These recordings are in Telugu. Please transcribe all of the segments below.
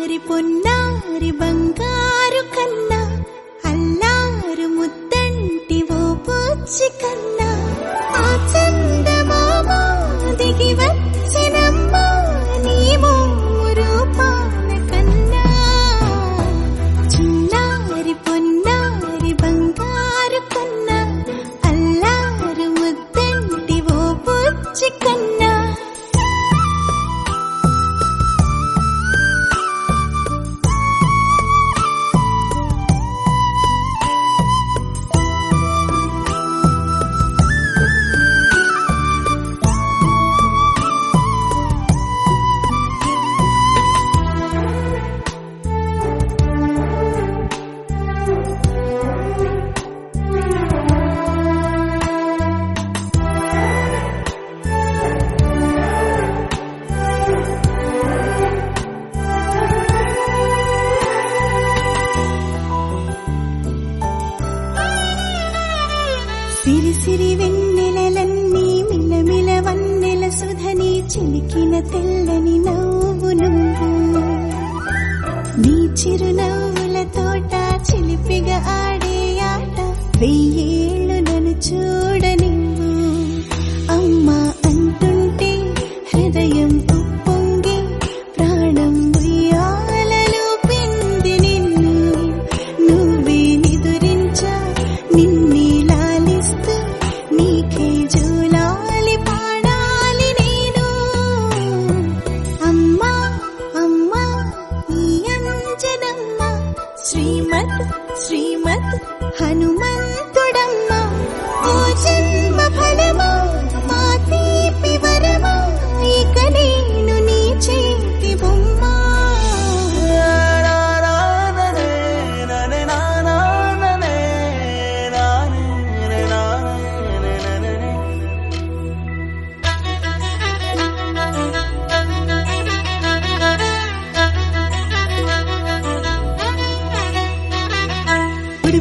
చిన్నారి పొన్నారి బంగారు కన్నా అల్లారు ముద్దంటి ఓ పూచి కన్నా ఆ చందమామ దిగి వచ్చినమ్మా నీ రూపాన కన్నా చిన్నారి పొన్నారి బంగారు కన్నా అల్లారు ముద్దంటి ఓ పూచి కన్నా సిరి సిరి వెన్నెలలన్నీ మిలమిల వన్నెల సుధని చిలికిన తెల్లని నవ్వు నువ్వు నీ చిరునవ్వుల తోట చిలిపిగా ఆడే ఆట వెయ్యేళ్ళు నన్ను చూడనివ్వు అమ్మా అంటుంటే హృదయం ఉప్పొంగి ప్రాణం ఉయ్యాలలో పిండి నిన్ను నువ్వే నిదురించా నిన్నే నీకే జూలాలి పాడాలి నేను అమ్మా అమ్మా ఈ అంజనమ్మ శ్రీమత్ శ్రీమత్ హనుమంతుడమ్మ ఓ జన్మ ఫలమా మా తీపి వరమా ఇక నేను నీ చేతి బొమ్మ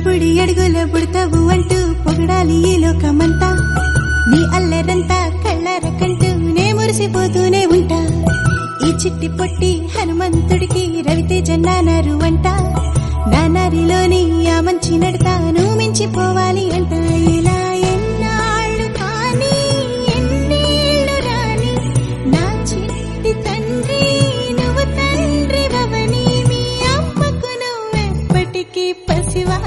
బుడి అడుగుల బుడతావు అంటూ పొగడాలి ఈ లోకమంతా నీ అల్లరంతా కళ్ళరకంటూ నే మురిసిపోతూనే ఉంటా ఈ చిట్టి పొట్టి హనుమంతుడికి రవితేజ నానారు అంట నానారిలోని ఆ మంచి నడతాను మించిపోవాలి అంట ఇలా ఎన్నాళ్ళు కానీ ఎన్నేళ్ళు రాని నా చిట్టి తండ్రి నువ్వు తండ్రి వవని మీ అమ్మకు నువ్వెప్పటికీ పసివా